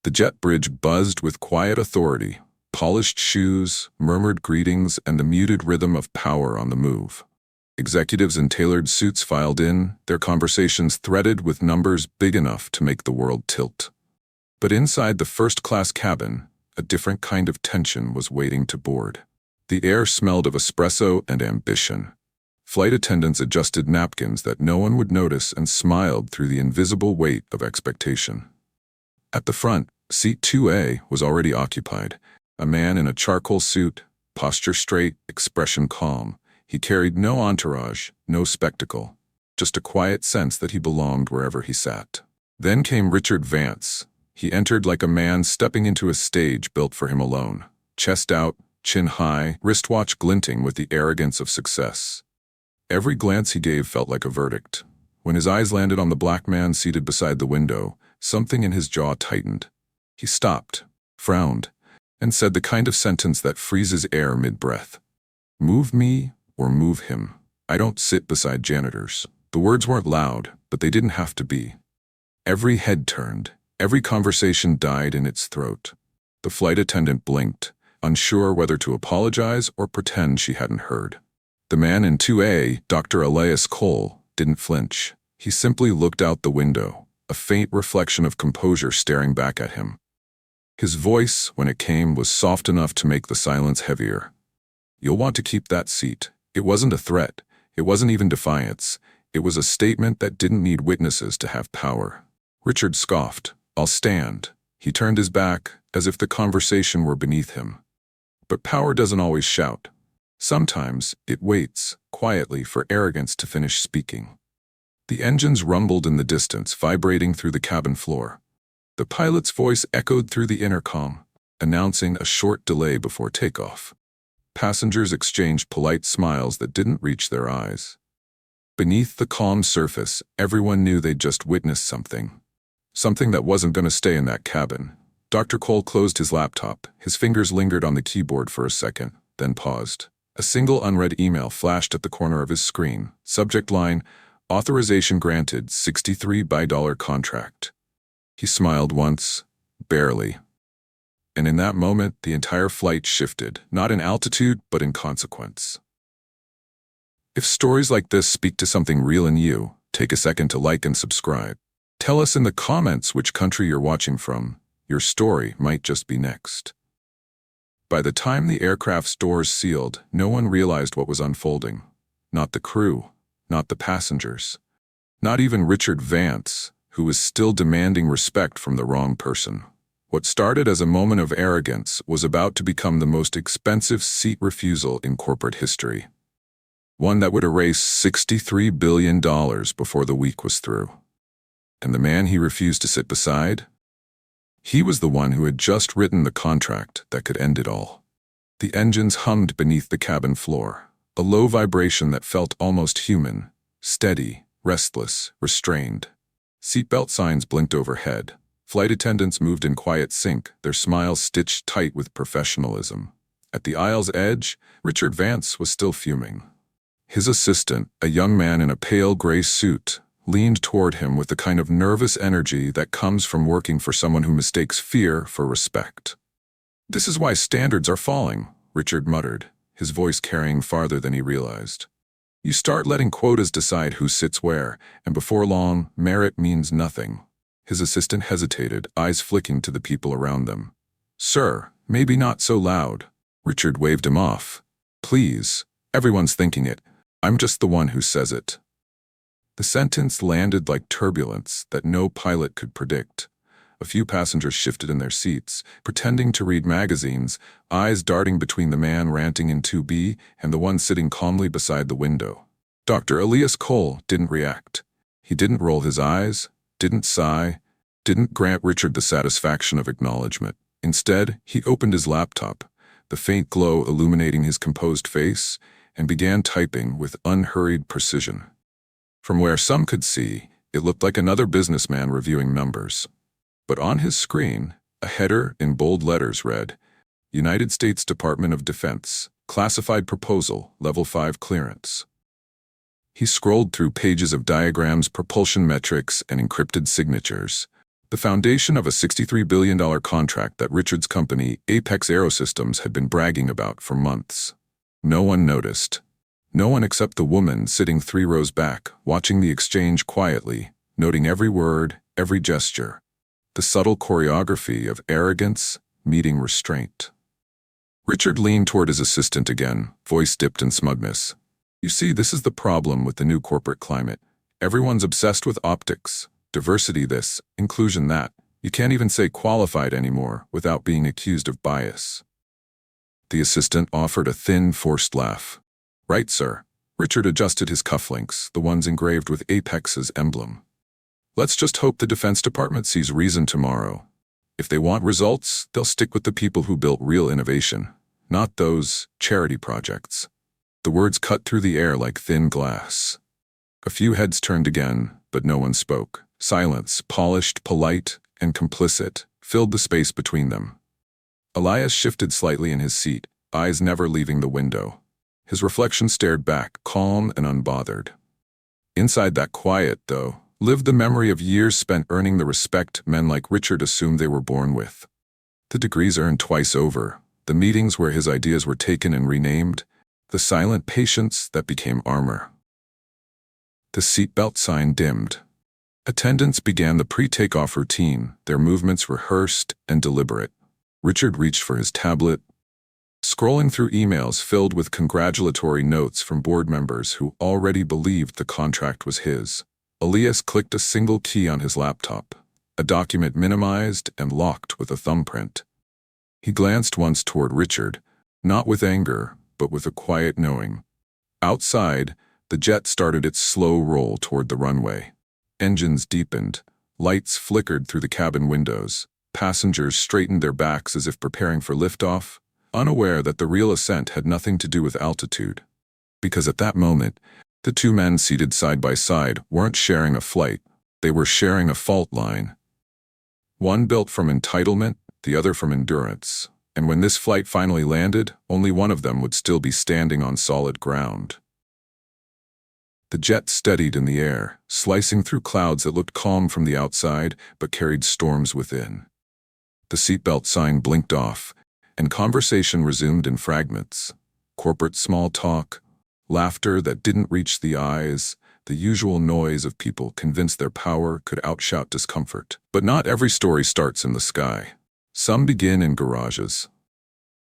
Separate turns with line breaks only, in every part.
The jet bridge buzzed with quiet authority, polished shoes, murmured greetings, and the muted rhythm of power on the move. Executives in tailored suits filed in, their conversations threaded with numbers big enough to make the world tilt. But inside the first-class cabin, a different kind of tension was waiting to board. The air smelled of espresso and ambition. Flight attendants adjusted napkins that no one would notice and smiled through the invisible weight of expectation. At the front, seat 2A was already occupied. A man in a charcoal suit, posture straight, expression calm. He carried no entourage, no spectacle, just a quiet sense that he belonged wherever he sat. Then came Richard Vance. He entered like a man stepping into a stage built for him alone. Chest out, chin high, wristwatch glinting with the arrogance of success. Every glance he gave felt like a verdict. When his eyes landed on the black man seated beside the window, something in his jaw tightened. He stopped, frowned, and said the kind of sentence that freezes air mid-breath. "Move me or move him. I don't sit beside janitors." The words weren't loud, but they didn't have to be. Every head turned. Every conversation died in its throat. The flight attendant blinked, unsure whether to apologize or pretend she hadn't heard. The man in 2A, Dr. Elias Cole, didn't flinch. He simply looked out the window, a faint reflection of composure staring back at him. His voice, when it came, was soft enough to make the silence heavier. "You'll want to keep that seat." It wasn't a threat. It wasn't even defiance. It was a statement that didn't need witnesses to have power. Richard scoffed. "I'll stand." He turned his back, as if the conversation were beneath him. But power doesn't always shout. Sometimes it waits, quietly, for arrogance to finish speaking. The engines rumbled in the distance, vibrating through the cabin floor. The pilot's voice echoed through the intercom, announcing a short delay before takeoff. Passengers exchanged polite smiles that didn't reach their eyes. Beneath the calm surface, everyone knew they'd just witnessed something. Something that wasn't going to stay in that cabin. Dr. Cole closed his laptop. His fingers lingered on the keyboard for a second, then paused. A single unread email flashed at the corner of his screen. Subject line, "Authorization granted, $63 contract." He smiled once, barely. And in that moment, the entire flight shifted, not in altitude, but in consequence. If stories like this speak to something real in you, take a second to like and subscribe. Tell us in the comments which country you're watching from. Your story might just be next. By the time the aircraft's doors sealed, no one realized what was unfolding. Not the crew, not the passengers, not even Richard Vance, who was still demanding respect from the wrong person. What started as a moment of arrogance was about to become the most expensive seat refusal in corporate history. One that would erase $63 billion before the week was through. And the man he refused to sit beside? He was the one who had just written the contract that could end it all. The engines hummed beneath the cabin floor, a low vibration that felt almost human, steady, restless, restrained. Seatbelt signs blinked overhead. Flight attendants moved in quiet sync, their smiles stitched tight with professionalism. At the aisle's edge, Richard Vance was still fuming. His assistant, a young man in a pale gray suit, leaned toward him with the kind of nervous energy that comes from working for someone who mistakes fear for respect. "This is why standards are falling," Richard muttered, his voice carrying farther than he realized. "You start letting quotas decide who sits where, and before long, merit means nothing." His assistant hesitated, eyes flicking to the people around them. "Sir, maybe not so loud." Richard waved him off. "Please, everyone's thinking it. I'm just the one who says it." The sentence landed like turbulence that no pilot could predict. A few passengers shifted in their seats, pretending to read magazines, eyes darting between the man ranting in 2B and the one sitting calmly beside the window. Dr. Elias Cole didn't react. He didn't roll his eyes, didn't sigh, didn't grant Richard the satisfaction of acknowledgement. Instead, he opened his laptop, the faint glow illuminating his composed face, and began typing with unhurried precision. From where some could see, it looked like another businessman reviewing numbers. But on his screen, a header in bold letters read, "United States Department of Defense, Classified Proposal, Level 5 Clearance." He scrolled through pages of diagrams, propulsion metrics, and encrypted signatures, the foundation of a $63 billion contract that Richard's company, Apex Aerosystems, had been bragging about for months. No one noticed. No one except the woman sitting 3 rows back, watching the exchange quietly, noting every word, every gesture. The subtle choreography of arrogance meeting restraint. Richard leaned toward his assistant again, voice dipped in smugness. You see, this is the problem with the new corporate climate. Everyone's obsessed with optics, diversity this, inclusion that. You can't even say qualified anymore without being accused of bias. The assistant offered a thin, forced laugh. Right, sir. Richard adjusted his cufflinks, the ones engraved with Apex's emblem. Let's just hope the Defense Department sees reason tomorrow. If they want results, they'll stick with the people who built real innovation, not those charity projects. The words cut through the air like thin glass. A few heads turned again, but no one spoke. Silence, polished, polite, and complicit, filled the space between them. Elias shifted slightly in his seat, eyes never leaving the window. His reflection stared back, calm and unbothered. Inside that quiet, though, lived the memory of years spent earning the respect men like Richard assumed they were born with. The degrees earned twice over, the meetings where his ideas were taken and renamed, the silent patience that became armor. The seatbelt sign dimmed. Attendants began the pre-takeoff routine, their movements rehearsed and deliberate. Richard reached for his tablet, scrolling through emails filled with congratulatory notes from board members who already believed the contract was his. Elias clicked a single key on his laptop, a document minimized and locked with a thumbprint. He glanced once toward Richard, not with anger, but with a quiet knowing. Outside, the jet started its slow roll toward the runway. Engines deepened, lights flickered through the cabin windows, passengers straightened their backs as if preparing for liftoff, unaware that the real ascent had nothing to do with altitude. Because at that moment, the 2 men seated side by side weren't sharing a flight, they were sharing a fault line. One built from entitlement, the other from endurance, and when this flight finally landed, only one of them would still be standing on solid ground. The jet steadied in the air, slicing through clouds that looked calm from the outside but carried storms within. The seatbelt sign blinked off, and conversation resumed in fragments. Corporate small talk, laughter that didn't reach the eyes, the usual noise of people convinced their power could outshout discomfort. But not every story starts in the sky. Some begin in garages.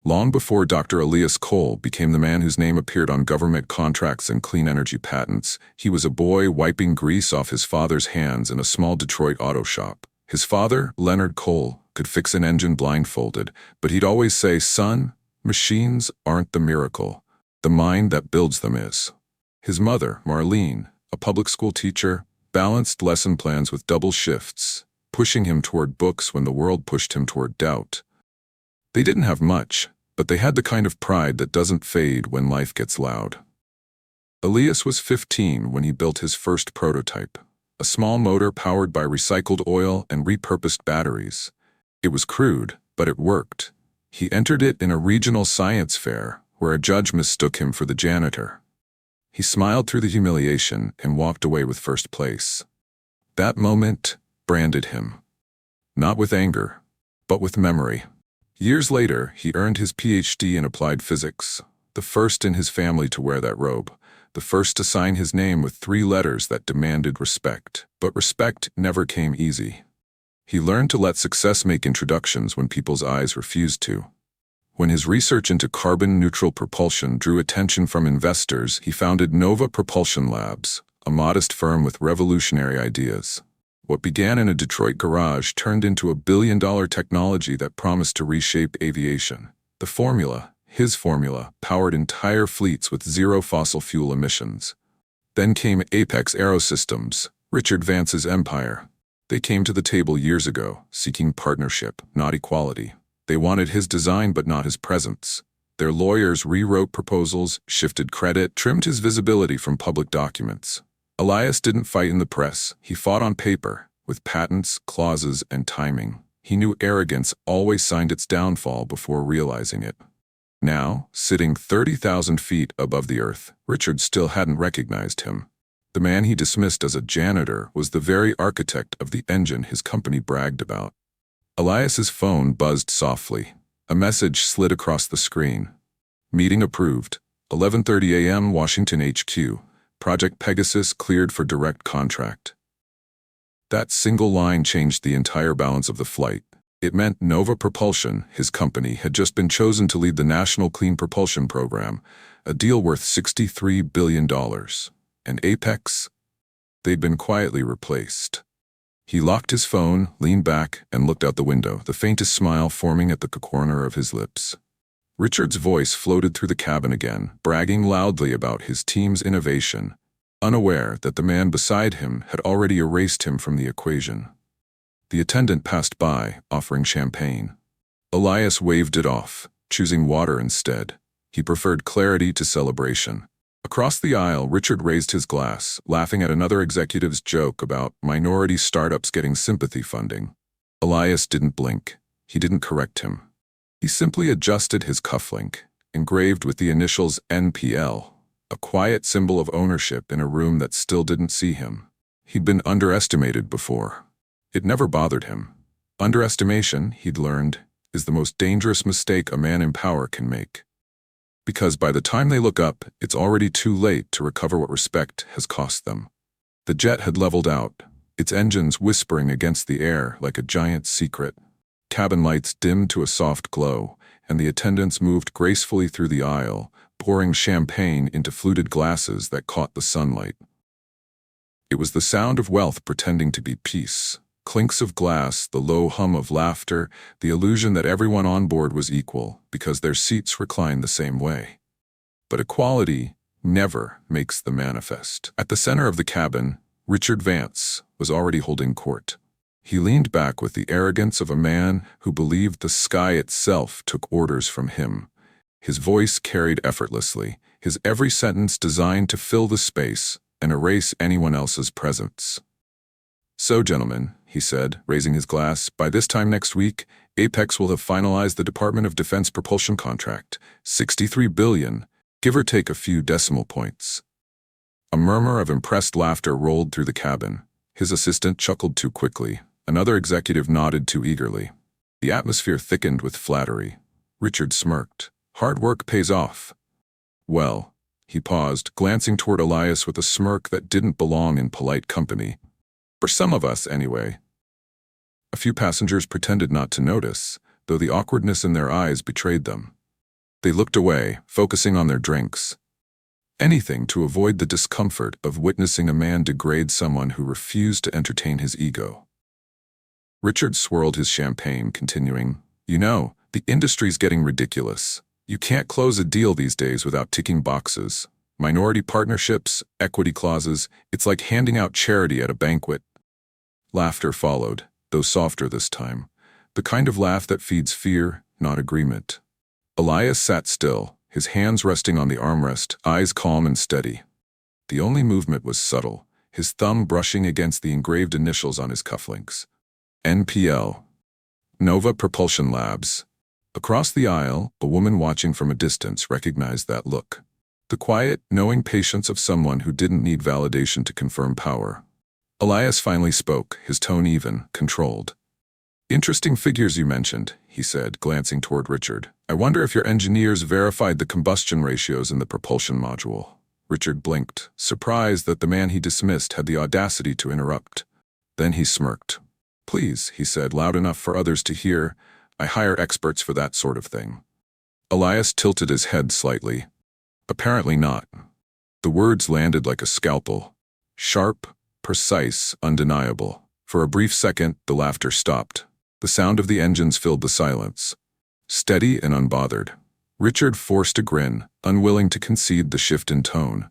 Long before Dr. Elias Cole became the man whose name appeared on government contracts and clean energy patents, he was a boy wiping grease off his father's hands in a small Detroit auto shop. His father, Leonard Cole, could fix an engine blindfolded, but he'd always say, "Son, machines aren't the miracle. The mind that builds them is." His mother, Marlene, a public school teacher, balanced lesson plans with double shifts, pushing him toward books when the world pushed him toward doubt. They didn't have much, but they had the kind of pride that doesn't fade when life gets loud. Elias was 15 when he built his first prototype, a small motor powered by recycled oil and repurposed batteries. It was crude, but it worked. He entered it in a regional science fair, where a judge mistook him for the janitor. He smiled through the humiliation and walked away with first place. That moment branded him. Not with anger, but with memory. Years later, he earned his PhD in applied physics, the first in his family to wear that robe, the first to sign his name with 3 letters that demanded respect. But respect never came easy. He learned to let success make introductions when people's eyes refused to. When his research into carbon-neutral propulsion drew attention from investors, he founded Nova Propulsion Labs, a modest firm with revolutionary ideas. What began in a Detroit garage turned into a billion-dollar technology that promised to reshape aviation. The formula, his formula, powered entire fleets with 0 fossil fuel emissions. Then came Apex Aerosystems, Richard Vance's empire. They came to the table years ago, seeking partnership, not equality. They wanted his design but not his presence. Their lawyers rewrote proposals, shifted credit, trimmed his visibility from public documents. Elias didn't fight in the press. He fought on paper, with patents, clauses, and timing. He knew arrogance always signed its downfall before realizing it. Now, sitting 30,000 feet above the earth, Richard still hadn't recognized him. The man he dismissed as a janitor was the very architect of the engine his company bragged about. Elias's phone buzzed softly. A message slid across the screen. Meeting approved. 11:30 a.m. Washington HQ. Project Pegasus cleared for direct contract. That single line changed the entire balance of the flight. It meant Nova Propulsion, his company, had just been chosen to lead the National Clean Propulsion Program, a deal worth $63 billion. And Apex? They'd been quietly replaced. He locked his phone, leaned back, and looked out the window, the faintest smile forming at the corner of his lips. Richard's voice floated through the cabin again, bragging loudly about his team's innovation, unaware that the man beside him had already erased him from the equation. The attendant passed by, offering champagne. Elias waved it off, choosing water instead. He preferred clarity to celebration. Across the aisle, Richard raised his glass, laughing at another executive's joke about minority startups getting sympathy funding. Elias didn't blink. He didn't correct him. He simply adjusted his cufflink, engraved with the initials NPL, a quiet symbol of ownership in a room that still didn't see him. He'd been underestimated before. It never bothered him. Underestimation, he'd learned, is the most dangerous mistake a man in power can make. Because by the time they look up, it's already too late to recover what respect has cost them. The jet had leveled out, its engines whispering against the air like a giant secret. Cabin lights dimmed to a soft glow, and the attendants moved gracefully through the aisle, pouring champagne into fluted glasses that caught the sunlight. It was the sound of wealth pretending to be peace. Clinks of glass, the low hum of laughter, the illusion that everyone on board was equal because their seats reclined the same way. But equality never makes the manifest. At the center of the cabin, Richard Vance was already holding court. He leaned back with the arrogance of a man who believed the sky itself took orders from him. His voice carried effortlessly, his every sentence designed to fill the space and erase anyone else's presence. "So, gentlemen," he said, raising his glass, "by this time next week, Apex will have finalized the Department of Defense propulsion contract, $63 billion, give or take a few decimal points." A murmur of impressed laughter rolled through the cabin. His assistant chuckled too quickly. Another executive nodded too eagerly. The atmosphere thickened with flattery. Richard smirked. Hard work pays off. Well, he paused, glancing toward Elias with a smirk that didn't belong in polite company. For some of us, anyway. A few passengers pretended not to notice, though the awkwardness in their eyes betrayed them. They looked away, focusing on their drinks. Anything to avoid the discomfort of witnessing a man degrade someone who refused to entertain his ego. Richard swirled his champagne, continuing, "You know, the industry's getting ridiculous. You can't close a deal these days without ticking boxes. Minority partnerships, equity clauses, it's like handing out charity at a banquet." Laughter followed, though softer this time. The kind of laugh that feeds fear, not agreement. Elias sat still, his hands resting on the armrest, eyes calm and steady. The only movement was subtle, his thumb brushing against the engraved initials on his cufflinks. NPL. Nova Propulsion Labs. Across the aisle, a woman watching from a distance recognized that look. The quiet, knowing patience of someone who didn't need validation to confirm power. Elias finally spoke, his tone even, controlled. "Interesting figures you mentioned," he said, glancing toward Richard. "I wonder if your engineers verified the combustion ratios in the propulsion module." Richard blinked, surprised that the man he dismissed had the audacity to interrupt. Then he smirked. "Please," he said, loud enough for others to hear, "I hire experts for that sort of thing." Elias tilted his head slightly. "Apparently not." The words landed like a scalpel. Sharp, precise, undeniable. For a brief second, the laughter stopped. The sound of the engines filled the silence. Steady and unbothered. Richard forced a grin, unwilling to concede the shift in tone.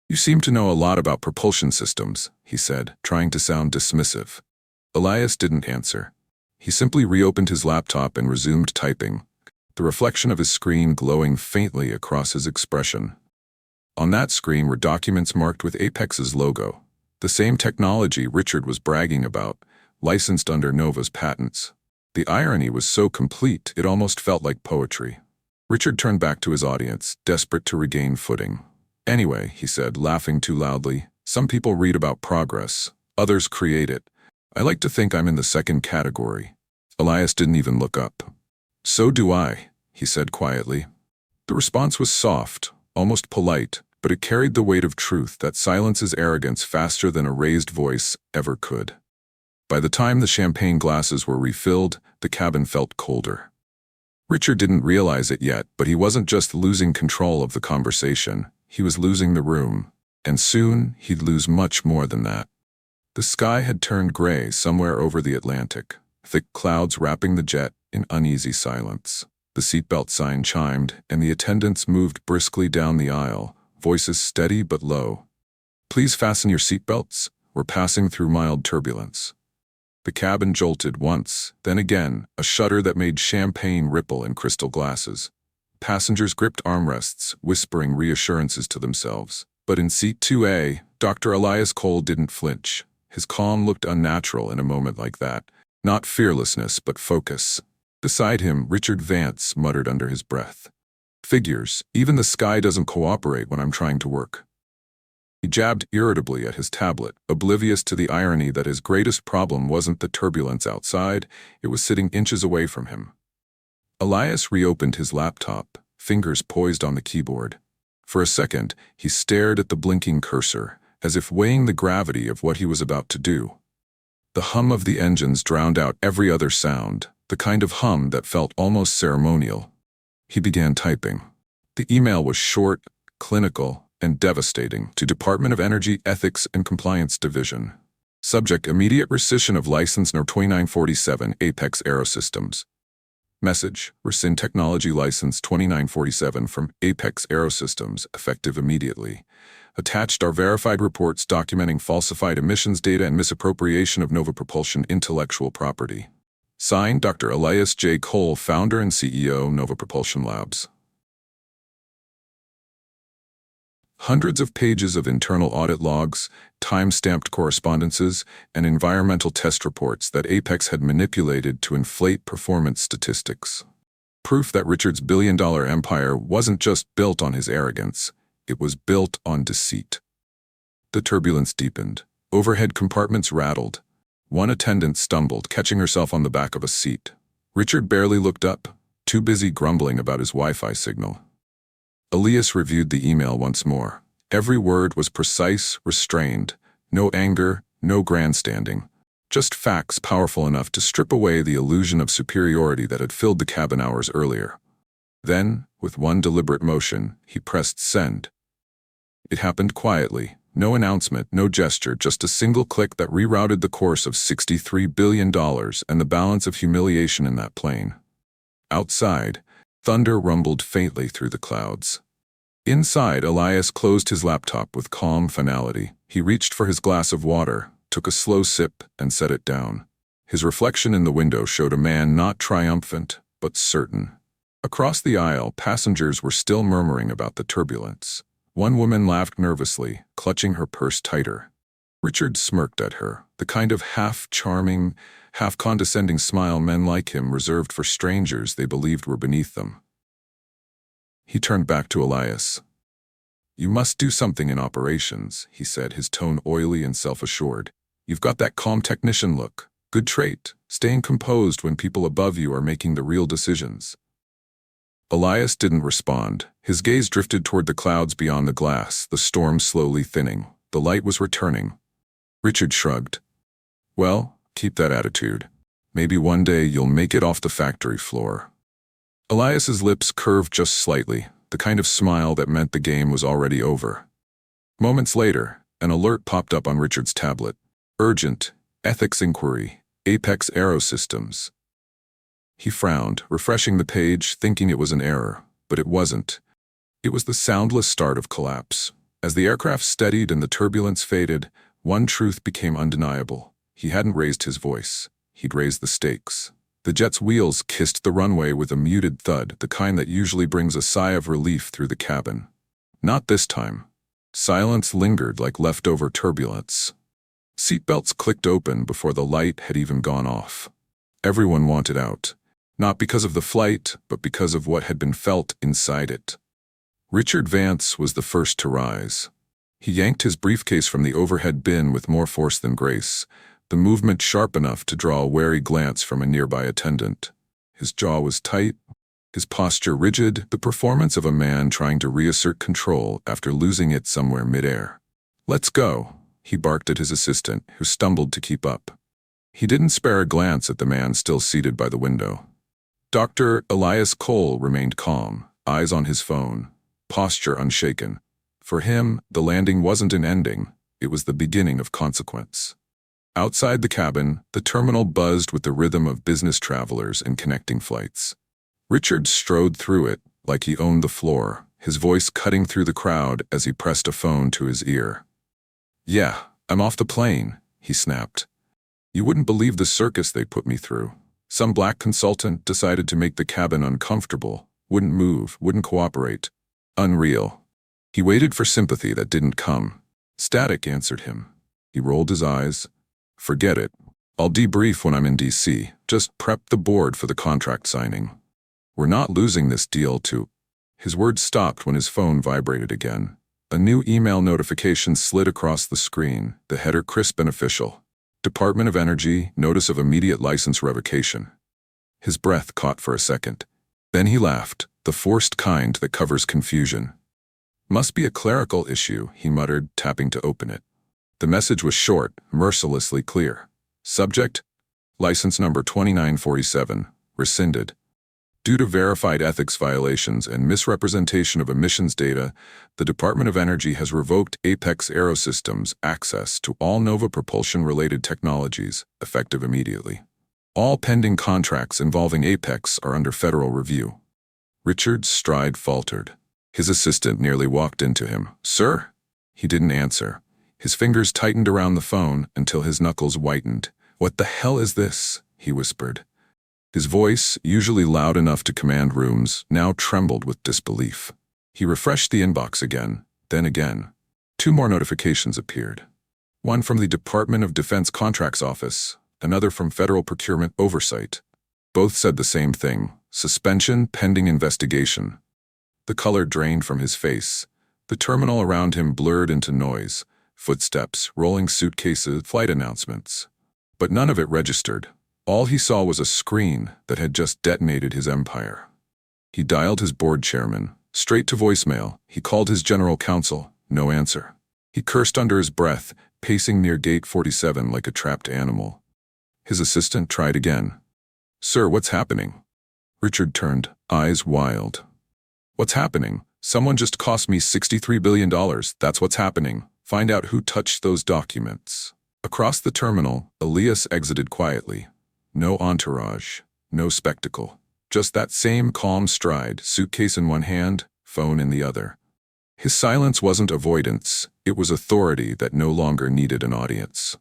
"You seem to know a lot about propulsion systems," he said, trying to sound dismissive. Elias didn't answer. He simply reopened his laptop and resumed typing, the reflection of his screen glowing faintly across his expression. On that screen were documents marked with Apex's logo, the same technology Richard was bragging about, licensed under Nova's patents. The irony was so complete it almost felt like poetry. Richard turned back to his audience, desperate to regain footing. "Anyway," he said, laughing too loudly, Some people read about progress, others create it. I like to think I'm in the second category. Elias didn't even look up. So do I, he said quietly. The response was soft, almost polite, but it carried the weight of truth that silences arrogance faster than a raised voice ever could. By the time the champagne glasses were refilled, the cabin felt colder. Richard didn't realize it yet, but he wasn't just losing control of the conversation, he was losing the room. And soon, he'd lose much more than that. The sky had turned gray somewhere over the Atlantic, thick clouds wrapping the jet in uneasy silence. The seatbelt sign chimed, and the attendants moved briskly down the aisle, voices steady but low. Please fasten your seatbelts, we're passing through mild turbulence. The cabin jolted once, then again, a shudder that made champagne ripple in crystal glasses. Passengers gripped armrests, whispering reassurances to themselves. But in seat 2A, Dr. Elias Cole didn't flinch. His calm looked unnatural in a moment like that. Not fearlessness, but focus. Beside him, Richard Vance muttered under his breath. Figures, even the sky doesn't cooperate when I'm trying to work. He jabbed irritably at his tablet, oblivious to the irony that his greatest problem wasn't the turbulence outside, it was sitting inches away from him. Elias reopened his laptop, fingers poised on the keyboard. For a second, he stared at the blinking cursor, as if weighing the gravity of what he was about to do. The hum of the engines drowned out every other sound, the kind of hum that felt almost ceremonial. He began typing. The email was short, clinical, and devastating to Department of Energy Ethics and Compliance Division. Subject: immediate rescission of license No. 2947 Apex Aerosystems. Message: rescind technology license 2947 from Apex Aerosystems, effective immediately. Attached are verified reports documenting falsified emissions data and misappropriation of Nova Propulsion intellectual property. Signed, Dr. Elias J. Cole, founder and CEO, Nova Propulsion Labs. Hundreds of pages of internal audit logs, time-stamped correspondences, and environmental test reports that Apex had manipulated to inflate performance statistics. Proof that Richard's billion-dollar empire wasn't just built on his arrogance, it was built on deceit. The turbulence deepened. Overhead compartments rattled. One attendant stumbled, catching herself on the back of a seat. Richard barely looked up, too busy grumbling about his Wi-Fi signal. Elias reviewed the email once more. Every word was precise, restrained. No anger, no grandstanding. Just facts powerful enough to strip away the illusion of superiority that had filled the cabin hours earlier. Then, with one deliberate motion, he pressed send. It happened quietly. No announcement, no gesture, just a single click that rerouted the course of $63 billion and the balance of humiliation in that plane. Outside, thunder rumbled faintly through the clouds. Inside, Elias closed his laptop with calm finality. He reached for his glass of water, took a slow sip, and set it down. His reflection in the window showed a man not triumphant, but certain. Across the aisle, passengers were still murmuring about the turbulence. One woman laughed nervously, clutching her purse tighter. Richard smirked at her, the kind of half-charming, half-condescending smile men like him reserved for strangers they believed were beneath them. He turned back to Elias. "You must do something in operations," he said, his tone oily and self-assured. "You've got that calm technician look. Good trait, staying composed when people above you are making the real decisions." Elias didn't respond. His gaze drifted toward the clouds beyond the glass, the storm slowly thinning. The light was returning. Richard shrugged. "Well, keep that attitude. Maybe one day you'll make it off the factory floor." Elias's lips curved just slightly, the kind of smile that meant the game was already over. Moments later, an alert popped up on Richard's tablet. Urgent, ethics inquiry, Apex Aerosystems. He frowned, refreshing the page, thinking it was an error, but it wasn't. It was the soundless start of collapse. As the aircraft steadied and the turbulence faded, one truth became undeniable. He hadn't raised his voice. He'd raised the stakes. The jet's wheels kissed the runway with a muted thud, the kind that usually brings a sigh of relief through the cabin. Not this time. Silence lingered like leftover turbulence. Seatbelts clicked open before the light had even gone off. Everyone wanted out. Not because of the flight, but because of what had been felt inside it. Richard Vance was the first to rise. He yanked his briefcase from the overhead bin with more force than grace, the movement sharp enough to draw a wary glance from a nearby attendant. His jaw was tight, his posture rigid, the performance of a man trying to reassert control after losing it somewhere midair. "Let's go," he barked at his assistant, who stumbled to keep up. He didn't spare a glance at the man still seated by the window. Dr. Elias Cole remained calm, eyes on his phone, posture unshaken. For him, the landing wasn't an ending, it was the beginning of consequence. Outside the cabin, the terminal buzzed with the rhythm of business travelers and connecting flights. Richard strode through it like he owned the floor, his voice cutting through the crowd as he pressed a phone to his ear. "Yeah, I'm off the plane," he snapped. "You wouldn't believe the circus they put me through. Some black consultant decided to make the cabin uncomfortable, wouldn't move, wouldn't cooperate. Unreal." He waited for sympathy that didn't come. Static answered him. He rolled his eyes. "Forget it. I'll debrief when I'm in DC. Just prep the board for the contract signing. We're not losing this deal to—" His words stopped when his phone vibrated again. A new email notification slid across the screen, the header crisp and official. "Department of Energy, notice of immediate license revocation." His breath caught for a second. Then he laughed, the forced kind that covers confusion. "Must be a clerical issue," he muttered, tapping to open it. The message was short, mercilessly clear. Subject: License number 2947, rescinded. Due to verified ethics violations and misrepresentation of emissions data, the Department of Energy has revoked Apex Aerosystems access to all Nova propulsion-related technologies, effective immediately. All pending contracts involving Apex are under federal review. Richard's stride faltered. His assistant nearly walked into him. "Sir?" He didn't answer. His fingers tightened around the phone until his knuckles whitened. "What the hell is this?" he whispered. His voice, usually loud enough to command rooms, now trembled with disbelief. He refreshed the inbox again, then again. 2 more notifications appeared. One from the Department of Defense Contracts Office, another from Federal Procurement Oversight. Both said the same thing: suspension pending investigation. The color drained from his face. The terminal around him blurred into noise. Footsteps, rolling suitcases, flight announcements. But none of it registered. All he saw was a screen that had just detonated his empire. He dialed his board chairman. Straight to voicemail. He called his general counsel. No answer. He cursed under his breath, pacing near gate 47 like a trapped animal. His assistant tried again. "Sir, what's happening?" Richard turned, eyes wild. "What's happening? Someone just cost me $63 billion. That's what's happening. Find out who touched those documents." Across the terminal, Elias exited quietly. No entourage, no spectacle. Just that same calm stride, suitcase in one hand, phone in the other. His silence wasn't avoidance, it was authority that no longer needed an audience.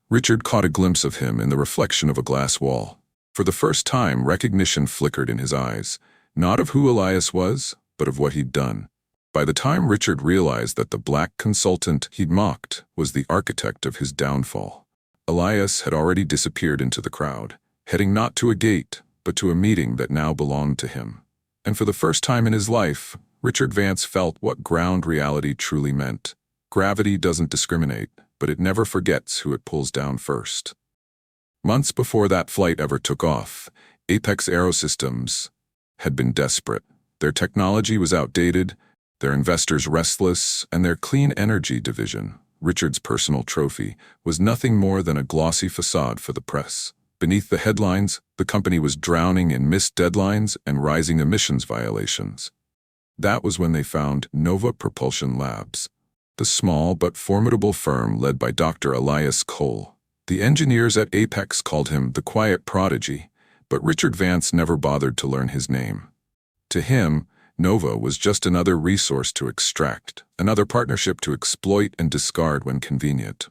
Richard caught a glimpse of him in the reflection of a glass wall. For the first time, recognition flickered in his eyes, not of who Elias was, but of what he'd done. By the time Richard realized that the black consultant he'd mocked was the architect of his downfall, Elias had already disappeared into the crowd, heading not to a gate, but to a meeting that now belonged to him. And for the first time in his life, Richard Vance felt what ground reality truly meant. Gravity doesn't discriminate, but it never forgets who it pulls down first. Months before that flight ever took off, Apex Aerosystems had been desperate. Their technology was outdated, their investors restless, and their clean energy division, Richard's personal trophy, was nothing more than a glossy facade for the press. Beneath the headlines, the company was drowning in missed deadlines and rising emissions violations. That was when they found Nova Propulsion Labs, the small but formidable firm led by Dr. Elias Cole. The engineers at Apex called him the quiet prodigy, but Richard Vance never bothered to learn his name. To him, Nova was just another resource to extract, another partnership to exploit and discard when convenient.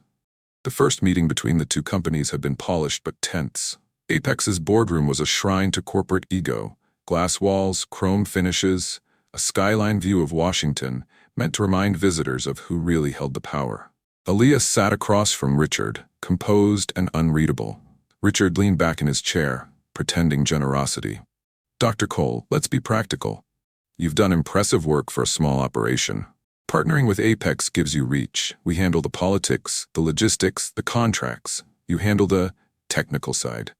The first meeting between the two companies had been polished but tense. Apex's boardroom was a shrine to corporate ego. Glass walls, chrome finishes, a skyline view of Washington, meant to remind visitors of who really held the power. Elias sat across from Richard, composed and unreadable. Richard leaned back in his chair, pretending generosity. "Dr. Cole, let's be practical. You've done impressive work for a small operation. Partnering with Apex gives you reach. We handle the politics, the logistics, the contracts. You handle the technical side.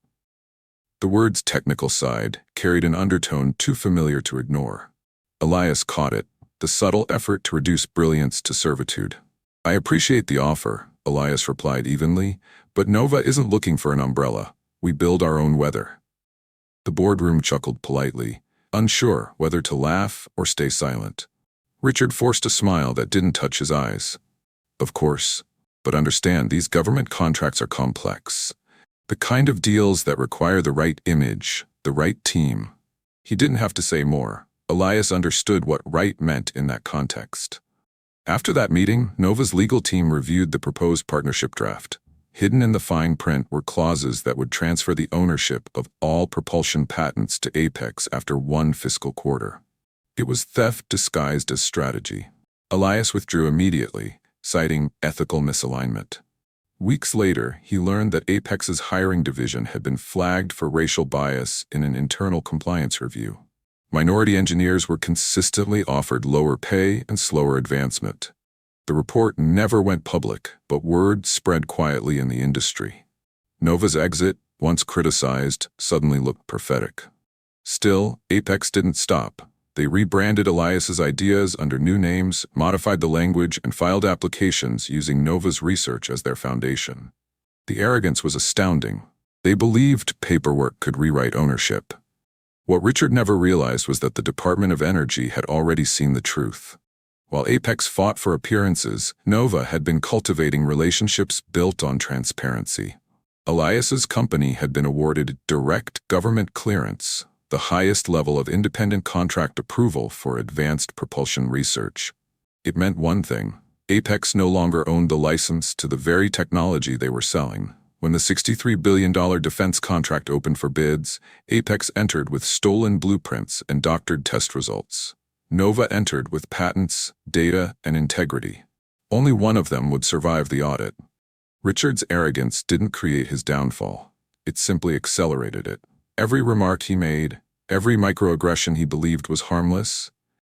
The words technical side carried an undertone too familiar to ignore. Elias caught it, the subtle effort to reduce brilliance to servitude. I appreciate the offer, Elias replied evenly, but Nova isn't looking for an umbrella. We build our own weather. The boardroom chuckled politely, unsure whether to laugh or stay silent. Richard forced a smile that didn't touch his eyes. Of course, but understand these government contracts are complex. The kind of deals that require the right image, the right team. He didn't have to say more. Elias understood what right meant in that context. After that meeting, Nova's legal team reviewed the proposed partnership draft. Hidden in the fine print were clauses that would transfer the ownership of all propulsion patents to Apex after one fiscal quarter. It was theft disguised as strategy. Elias withdrew immediately, citing ethical misalignment. Weeks later, he learned that Apex's hiring division had been flagged for racial bias in an internal compliance review. Minority engineers were consistently offered lower pay and slower advancement. The report never went public, but word spread quietly in the industry. Nova's exit, once criticized, suddenly looked prophetic. Still, Apex didn't stop. They rebranded Elias's ideas under new names, modified the language, and filed applications using Nova's research as their foundation. The arrogance was astounding. They believed paperwork could rewrite ownership. What Richard never realized was that the Department of Energy had already seen the truth. While Apex fought for appearances, Nova had been cultivating relationships built on transparency. Elias's company had been awarded direct government clearance, the highest level of independent contract approval for advanced propulsion research. It meant one thing: Apex no longer owned the license to the very technology they were selling. When the $63 billion defense contract opened for bids, Apex entered with stolen blueprints and doctored test results. Nova entered with patents, data, and integrity. Only one of them would survive the audit. Richard's arrogance didn't create his downfall. It simply accelerated it. Every remark he made, every microaggression he believed was harmless,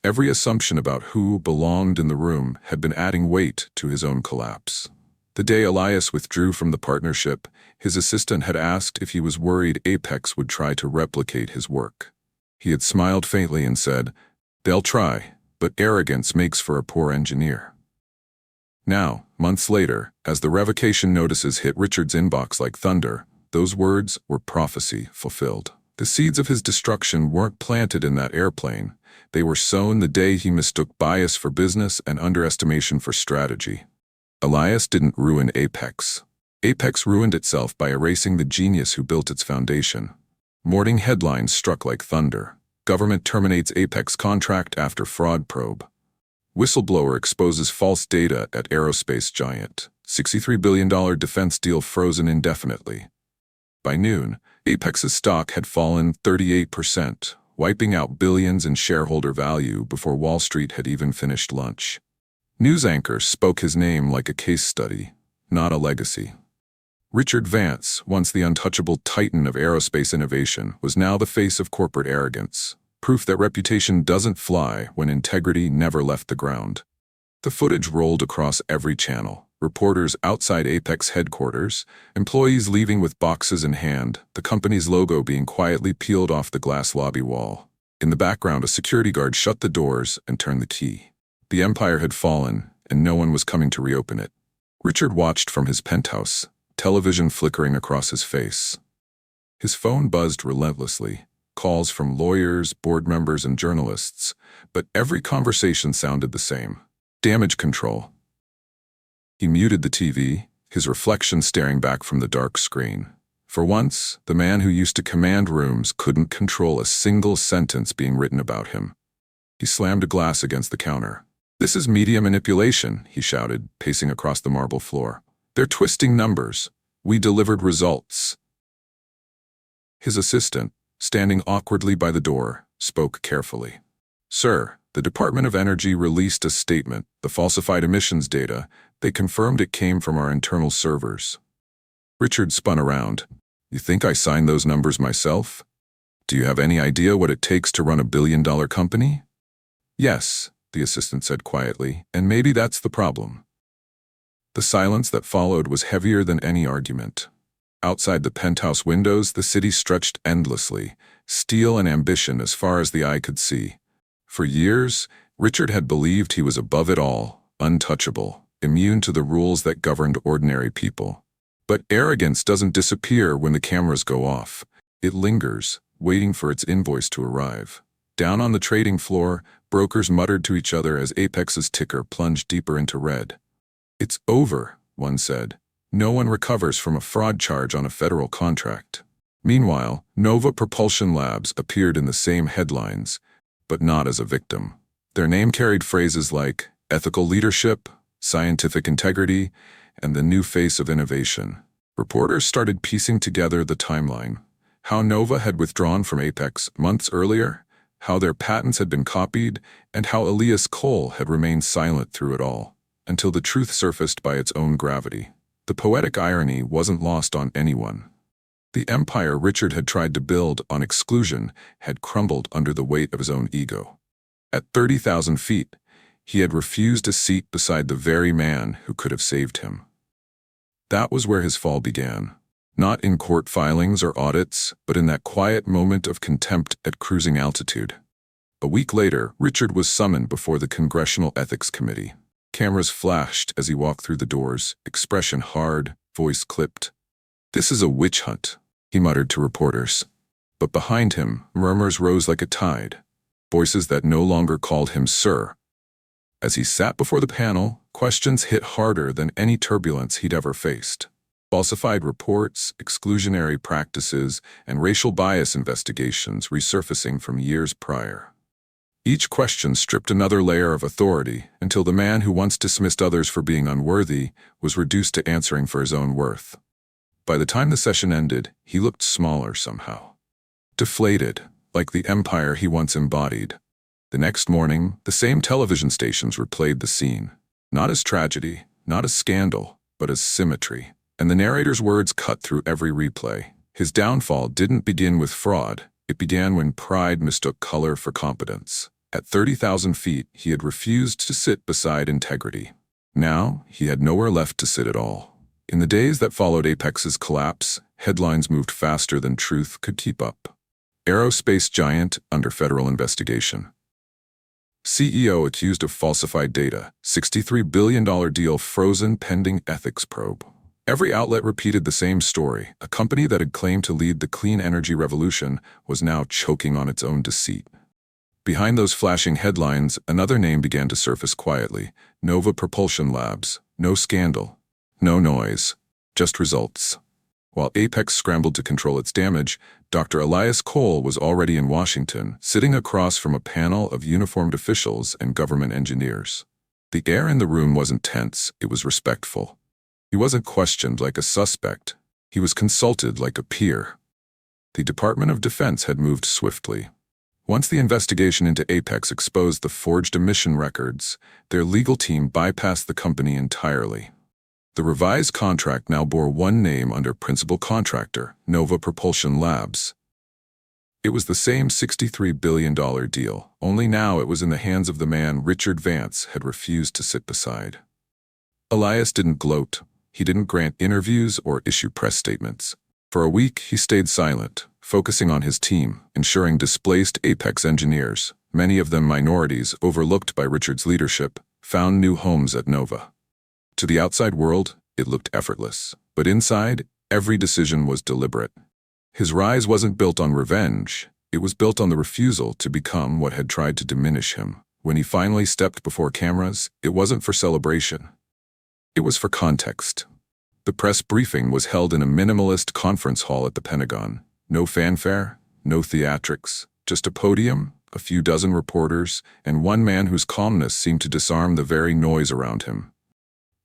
every assumption about who belonged in the room had been adding weight to his own collapse. The day Elias withdrew from the partnership, his assistant had asked if he was worried Apex would try to replicate his work. He had smiled faintly and said, "They'll try, but arrogance makes for a poor engineer." Now, months later, as the revocation notices hit Richard's inbox like thunder, those words were prophecy fulfilled. The seeds of his destruction weren't planted in that airplane. They were sown the day he mistook bias for business and underestimation for strategy. Elias didn't ruin Apex. Apex ruined itself by erasing the genius who built its foundation. Morning headlines struck like thunder. Government terminates Apex contract after fraud probe. Whistleblower exposes false data at aerospace giant. $63 billion defense deal frozen indefinitely. By noon, Apex's stock had fallen 38%, wiping out billions in shareholder value before Wall Street had even finished lunch. News anchors spoke his name like a case study, not a legacy. Richard Vance, once the untouchable titan of aerospace innovation, was now the face of corporate arrogance, proof that reputation doesn't fly when integrity never left the ground. The footage rolled across every channel. Reporters outside Apex headquarters, employees leaving with boxes in hand, the company's logo being quietly peeled off the glass lobby wall. In the background, a security guard shut the doors and turned the key. The empire had fallen, and no one was coming to reopen it. Richard watched from his penthouse, television flickering across his face. His phone buzzed relentlessly, calls from lawyers, board members, and journalists, but every conversation sounded the same: damage control. He muted the TV, his reflection staring back from the dark screen. For once, the man who used to command rooms couldn't control a single sentence being written about him. He slammed a glass against the counter. "This is media manipulation," he shouted, pacing across the marble floor. "They're twisting numbers. We delivered results." His assistant, standing awkwardly by the door, spoke carefully. "Sir, the Department of Energy released a statement. The falsified emissions data, they confirmed it came from our internal servers." Richard spun around. "You think I signed those numbers myself? Do you have any idea what it takes to run a billion-dollar company?" "Yes, the assistant said quietly, and maybe that's the problem. The silence that followed was heavier than any argument. Outside the penthouse windows, the city stretched endlessly, steel and ambition as far as the eye could see. For years, Richard had believed he was above it all, untouchable, immune to the rules that governed ordinary people. But arrogance doesn't disappear when the cameras go off. It lingers, waiting for its invoice to arrive. Down on the trading floor, brokers muttered to each other as Apex's ticker plunged deeper into red. "It's over," one said. "No one recovers from a fraud charge on a federal contract." Meanwhile, Nova Propulsion Labs appeared in the same headlines, but not as a victim. Their name carried phrases like ethical leadership, scientific integrity, and the new face of innovation. Reporters started piecing together the timeline. How Nova had withdrawn from Apex months earlier, how their patents had been copied, and how Elias Cole had remained silent through it all, until the truth surfaced by its own gravity. The poetic irony wasn't lost on anyone. The empire Richard had tried to build on exclusion had crumbled under the weight of his own ego. At 30,000 feet, he had refused a seat beside the very man who could have saved him. That was where his fall began. Not in court filings or audits, but in that quiet moment of contempt at cruising altitude. A week later, Richard was summoned before the Congressional Ethics Committee. Cameras flashed as he walked through the doors, expression hard, voice clipped. "This is a witch hunt," he muttered to reporters. But behind him, murmurs rose like a tide, voices that no longer called him sir. As he sat before the panel, questions hit harder than any turbulence he'd ever faced. Falsified reports, exclusionary practices, and racial bias investigations resurfacing from years prior. Each question stripped another layer of authority until the man who once dismissed others for being unworthy was reduced to answering for his own worth. By the time the session ended, he looked smaller somehow. Deflated, like the empire he once embodied. The next morning, the same television stations replayed the scene. Not as tragedy, not as scandal, but as symmetry. And the narrator's words cut through every replay. His downfall didn't begin with fraud. It began when pride mistook color for competence. At 30,000 feet, he had refused to sit beside integrity. Now, he had nowhere left to sit at all. In the days that followed Apex's collapse, headlines moved faster than truth could keep up. Aerospace giant under federal investigation. CEO accused of falsified data, $63 billion deal frozen pending ethics probe. Every outlet repeated the same story. A company that had claimed to lead the clean energy revolution was now choking on its own deceit. Behind those flashing headlines, another name began to surface quietly. Nova Propulsion Labs. No scandal. No noise. Just results. While Apex scrambled to control its damage, Dr. Elias Cole was already in Washington, sitting across from a panel of uniformed officials and government engineers. The air in the room wasn't tense, it was respectful. He wasn't questioned like a suspect. He was consulted like a peer. The Department of Defense had moved swiftly. Once the investigation into Apex exposed the forged emission records, their legal team bypassed the company entirely. The revised contract now bore one name under principal contractor, Nova Propulsion Labs. It was the same $63 billion deal, only now it was in the hands of the man Richard Vance had refused to sit beside. Elias didn't gloat. He didn't grant interviews or issue press statements. For a week, he stayed silent, focusing on his team, ensuring displaced Apex engineers, many of them minorities overlooked by Richard's leadership, found new homes at Nova. To the outside world, it looked effortless, but inside, every decision was deliberate. His rise wasn't built on revenge, it was built on the refusal to become what had tried to diminish him. When he finally stepped before cameras, it wasn't for celebration. It was for context. The press briefing was held in a minimalist conference hall at the Pentagon. No fanfare, no theatrics, just a podium, a few dozen reporters, and one man whose calmness seemed to disarm the very noise around him.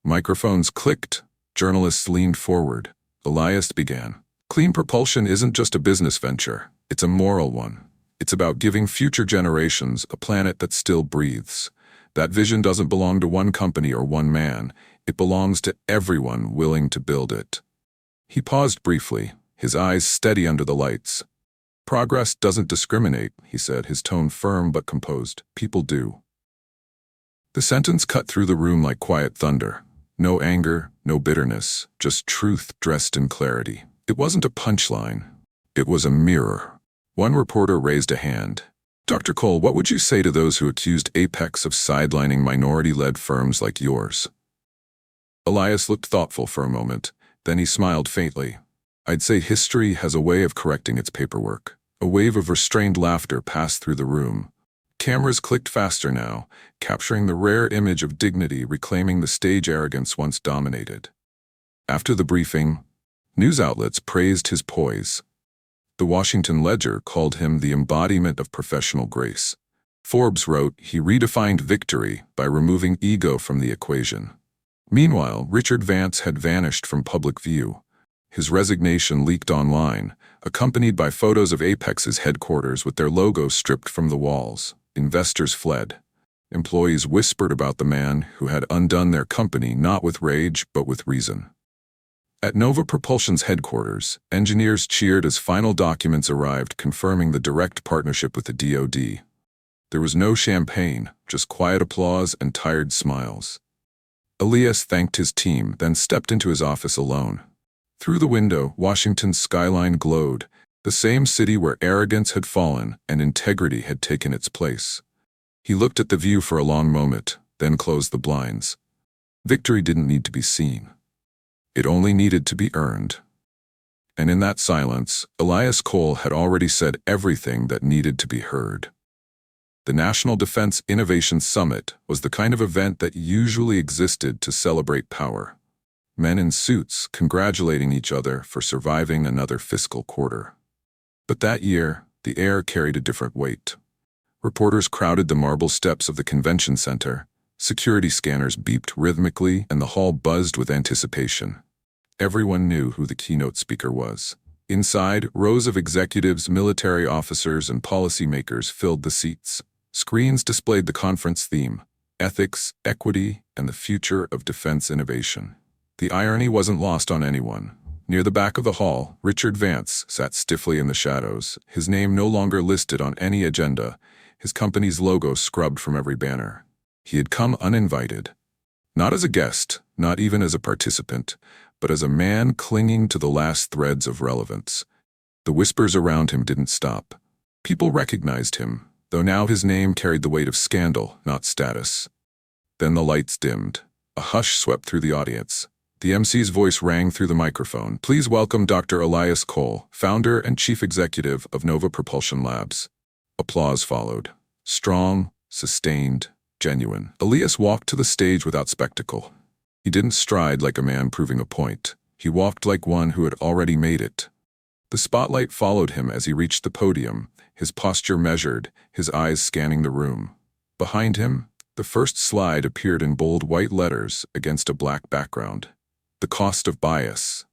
Microphones clicked. Journalists leaned forward. Elias began. Clean propulsion isn't just a business venture. It's a moral one. It's about giving future generations a planet that still breathes. That vision doesn't belong to one company or one man. It belongs to everyone willing to build it. He paused briefly, his eyes steady under the lights. Progress doesn't discriminate, he said, his tone firm but composed. People do. The sentence cut through the room like quiet thunder. No anger, no bitterness, just truth dressed in clarity. It wasn't a punchline. It was a mirror. One reporter raised a hand. "Dr. Cole, what would you say to those who accused Apex of sidelining minority-led firms like yours?" Elias looked thoughtful for a moment. Then he smiled faintly. "I'd say history has a way of correcting its paperwork." A wave of restrained laughter passed through the room. Cameras clicked faster now, capturing the rare image of dignity reclaiming the stage arrogance once dominated. After the briefing, news outlets praised his poise. The Washington Ledger called him the embodiment of professional grace. Forbes wrote he redefined victory by removing ego from the equation. Meanwhile, Richard Vance had vanished from public view. His resignation leaked online, accompanied by photos of Apex's headquarters with their logo stripped from the walls. Investors fled. Employees whispered about the man who had undone their company not with rage but with reason. At Nova Propulsion's headquarters, engineers cheered as final documents arrived confirming the direct partnership with the DoD. There was no champagne, just quiet applause and tired smiles. Elias thanked his team, then stepped into his office alone. Through the window, Washington's skyline glowed, the same city where arrogance had fallen and integrity had taken its place. He looked at the view for a long moment, then closed the blinds. Victory didn't need to be seen. It only needed to be earned. And in that silence, Elias Cole had already said everything that needed to be heard. The National Defense Innovation Summit was the kind of event that usually existed to celebrate power. Men in suits congratulating each other for surviving another fiscal quarter. But that year, the air carried a different weight. Reporters crowded the marble steps of the convention center, security scanners beeped rhythmically, and the hall buzzed with anticipation. Everyone knew who the keynote speaker was. Inside, rows of executives, military officers, and policymakers filled the seats. Screens displayed the conference theme: ethics, equity, and the future of defense innovation. The irony wasn't lost on anyone. Near the back of the hall, Richard Vance sat stiffly in the shadows, his name no longer listed on any agenda, his company's logo scrubbed from every banner. He had come uninvited. Not as a guest, not even as a participant, but as a man clinging to the last threads of relevance. The whispers around him didn't stop. People recognized him, though now his name carried the weight of scandal, not status. Then the lights dimmed. A hush swept through the audience. The MC's voice rang through the microphone. "Please welcome Dr. Elias Cole, founder and chief executive of Nova Propulsion Labs." Applause followed. Strong, sustained, genuine. Elias walked to the stage without spectacle. He didn't stride like a man proving a point. He walked like one who had already made it. The spotlight followed him as he reached the podium, his posture measured, his eyes scanning the room. Behind him, the first slide appeared in bold white letters against a black background. The cost of bias.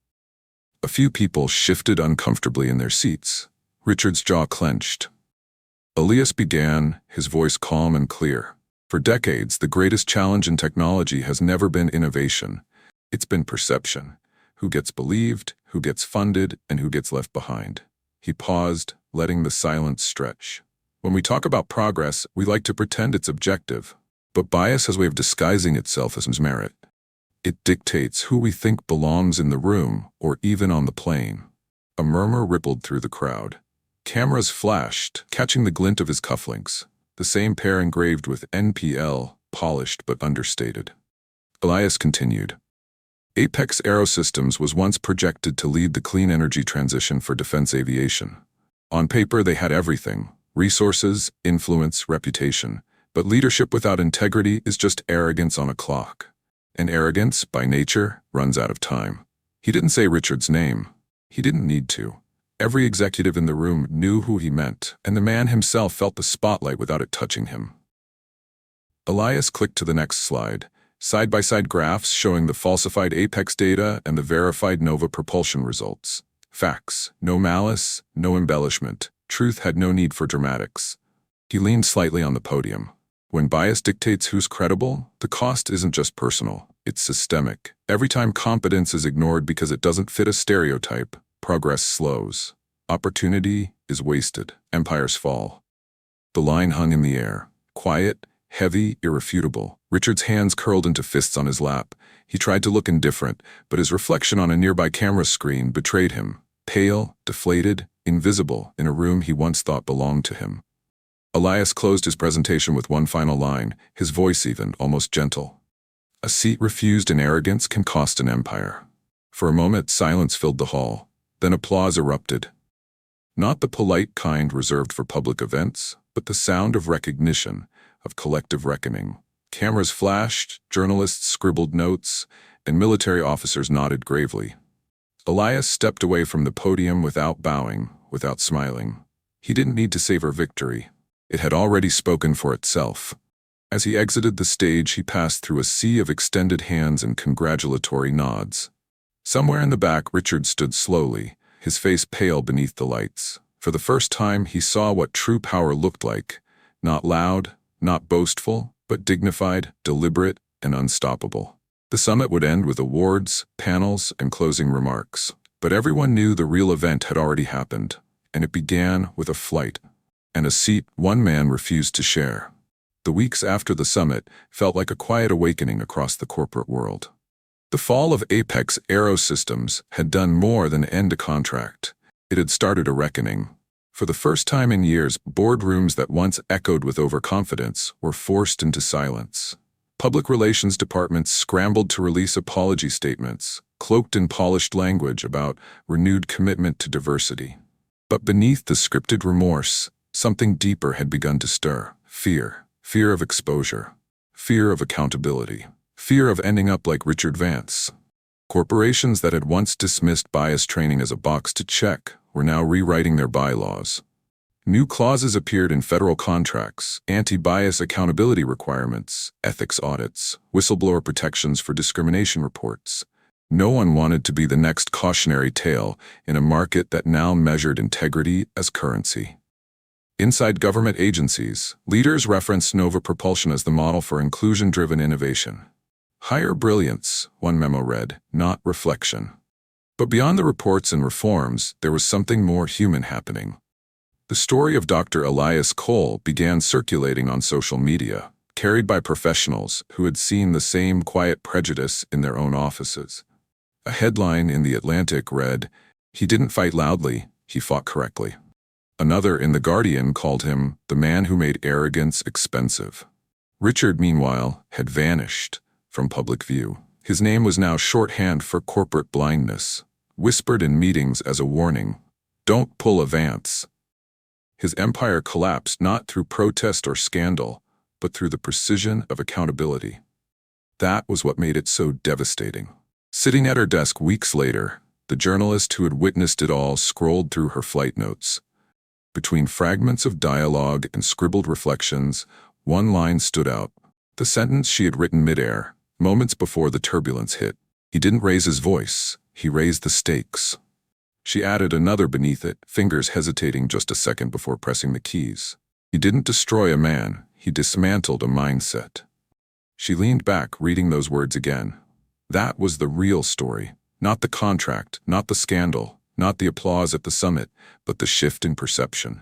A few people shifted uncomfortably in their seats. Richard's jaw clenched. Elias began, his voice calm and clear. For decades, the greatest challenge in technology has never been innovation. It's been perception. Who gets believed, who gets funded, and who gets left behind. He paused, letting the silence stretch. When we talk about progress, we like to pretend it's objective. But bias has a way of disguising itself as merit. It dictates who we think belongs in the room or even on the plane. A murmur rippled through the crowd. Cameras flashed, catching the glint of his cufflinks, the same pair engraved with NPL, polished but understated. Elias continued. Apex Aerosystems was once projected to lead the clean energy transition for defense aviation. On paper, they had everything: resources, influence, reputation. But leadership without integrity is just arrogance on a clock. And arrogance, by nature, runs out of time. He didn't say Richard's name. He didn't need to. Every executive in the room knew who he meant, and the man himself felt the spotlight without it touching him. Elias clicked to the next slide. Side-by-side graphs showing the falsified Apex data and the verified Nova Propulsion results. Facts, no malice, no embellishment. Truth had no need for dramatics. He leaned slightly on the podium. When bias dictates who's credible, the cost isn't just personal, it's systemic. Every time competence is ignored because it doesn't fit a stereotype, progress slows. Opportunity is wasted. Empires fall. The line hung in the air, quiet, heavy, irrefutable. Richard's hands curled into fists on his lap. He tried to look indifferent, but his reflection on a nearby camera screen betrayed him. Pale, deflated, invisible in a room he once thought belonged to him. Elias closed his presentation with one final line, his voice even, almost gentle. A seat refused in arrogance can cost an empire. For a moment, silence filled the hall. Then applause erupted. Not the polite kind reserved for public events, but the sound of recognition, of collective reckoning. Cameras flashed, journalists scribbled notes, and military officers nodded gravely. Elias stepped away from the podium without bowing, without smiling. He didn't need to savor victory. It had already spoken for itself. As he exited the stage, he passed through a sea of extended hands and congratulatory nods. Somewhere in the back, Richard stood slowly, his face pale beneath the lights. For the first time, he saw what true power looked like. Not loud, not boastful, but dignified, deliberate, and unstoppable. The summit would end with awards, panels, and closing remarks. But everyone knew the real event had already happened, and it began with a flight, and a seat one man refused to share. The weeks after the summit felt like a quiet awakening across the corporate world. The fall of Apex Aerosystems had done more than end a contract. It had started a reckoning. For the first time in years, boardrooms that once echoed with overconfidence were forced into silence. Public relations departments scrambled to release apology statements, cloaked in polished language about renewed commitment to diversity. But beneath the scripted remorse, something deeper had begun to stir. Fear. Fear of exposure. Fear of accountability. Fear of ending up like Richard Vance. Corporations that had once dismissed bias training as a box to check were now rewriting their bylaws. New clauses appeared in federal contracts, anti-bias accountability requirements, ethics audits, whistleblower protections for discrimination reports. No one wanted to be the next cautionary tale in a market that now measured integrity as currency. Inside government agencies, leaders referenced Nova Propulsion as the model for inclusion-driven innovation. Higher brilliance, one memo read, not reflection. But beyond the reports and reforms, there was something more human happening. The story of Dr. Elias Cole began circulating on social media, carried by professionals who had seen the same quiet prejudice in their own offices. A headline in The Atlantic read, "He didn't fight loudly, he fought correctly." Another in The Guardian called him the man who made arrogance expensive. Richard, meanwhile, had vanished from public view. His name was now shorthand for corporate blindness, whispered in meetings as a warning, "Don't pull a Vance." His empire collapsed not through protest or scandal, but through the precision of accountability. That was what made it so devastating. Sitting at her desk weeks later, the journalist who had witnessed it all scrolled through her flight notes. Between fragments of dialogue and scribbled reflections, one line stood out. The sentence she had written midair, moments before the turbulence hit. He didn't raise his voice, he raised the stakes. She added another beneath it, fingers hesitating just a second before pressing the keys. He didn't destroy a man, he dismantled a mindset. She leaned back, reading those words again. That was the real story. Not the contract, not the scandal, not the applause at the summit, but the shift in perception.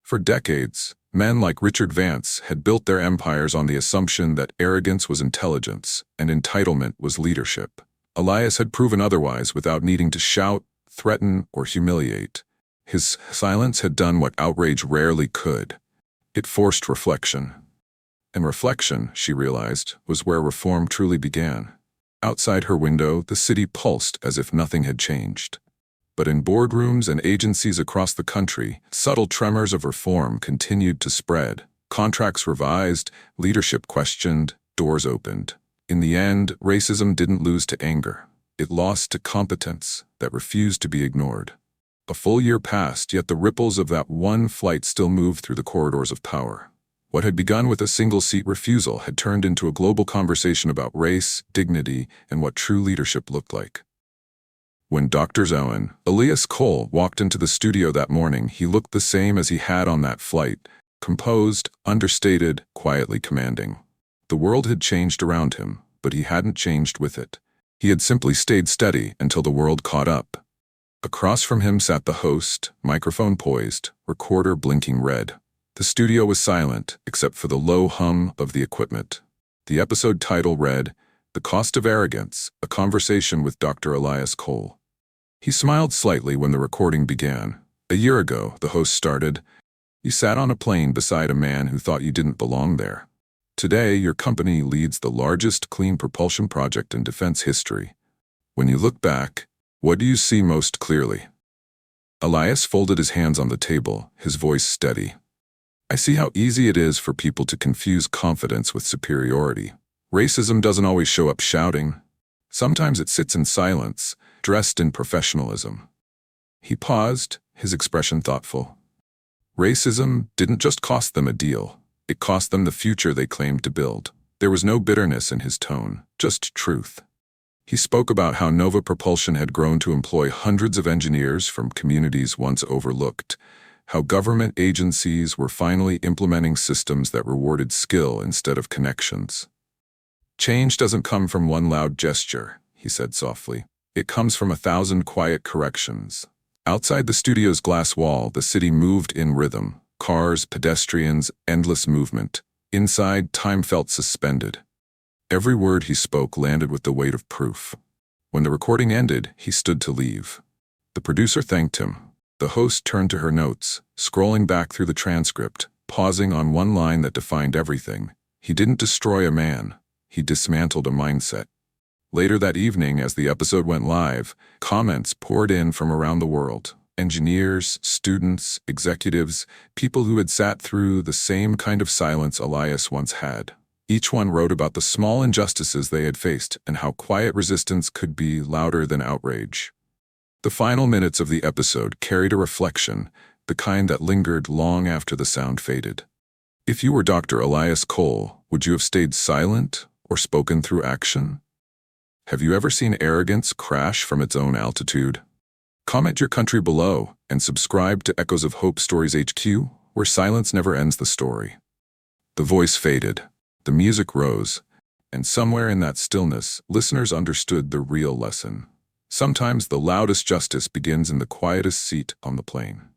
For decades, men like Richard Vance had built their empires on the assumption that arrogance was intelligence and entitlement was leadership. Elias had proven otherwise without needing to shout, threaten, or humiliate. His silence had done what outrage rarely could. It forced reflection. And reflection, she realized, was where reform truly began. Outside her window, the city pulsed as if nothing had changed. But in boardrooms and agencies across the country, subtle tremors of reform continued to spread. Contracts revised, leadership questioned, doors opened. In the end, racism didn't lose to anger. It lost to competence that refused to be ignored. A full year passed, yet the ripples of that one flight still moved through the corridors of power. What had begun with a single-seat refusal had turned into a global conversation about race, dignity, and what true leadership looked like. When Dr. Elias Cole walked into the studio that morning, he looked the same as he had on that flight, composed, understated, quietly commanding. The world had changed around him, but he hadn't changed with it. He had simply stayed steady until the world caught up. Across from him sat the host, microphone poised, recorder blinking red. The studio was silent, except for the low hum of the equipment. The episode title read, "The Cost of Arrogance, a Conversation with Dr. Elias Cole." He smiled slightly when the recording began. "A year ago," the host started, "you sat on a plane beside a man who thought you didn't belong there. Today, your company leads the largest clean propulsion project in defense history. When you look back, what do you see most clearly?" Elias folded his hands on the table, his voice steady. "I see how easy it is for people to confuse confidence with superiority. Racism doesn't always show up shouting. Sometimes it sits in silence, dressed in professionalism." He paused, his expression thoughtful. Racism didn't just cost them a deal. It cost them the future they claimed to build. There was no bitterness in his tone, just truth. He spoke about how Nova Propulsion had grown to employ hundreds of engineers from communities once overlooked, how government agencies were finally implementing systems that rewarded skill instead of connections. "Change doesn't come from one loud gesture," he said softly. "It comes from 1,000 quiet corrections." Outside the studio's glass wall, the city moved in rhythm. Cars, pedestrians, endless movement. Inside, time felt suspended. Every word he spoke landed with the weight of proof. When the recording ended, he stood to leave. The producer thanked him. The host turned to her notes, scrolling back through the transcript, pausing on one line that defined everything. He didn't destroy a man. He dismantled a mindset. Later that evening, as the episode went live, comments poured in from around the world. Engineers, students, executives, people who had sat through the same kind of silence Elias once had. Each one wrote about the small injustices they had faced and how quiet resistance could be louder than outrage. The final minutes of the episode carried a reflection, the kind that lingered long after the sound faded. If you were Dr. Elias Cole, would you have stayed silent or spoken through action? Have you ever seen arrogance crash from its own altitude? Comment your country below and subscribe to Echoes of Hope Stories HQ, where silence never ends the story. The voice faded. The music rose, and somewhere in that stillness, listeners understood the real lesson. Sometimes the loudest justice begins in the quietest seat on the plane.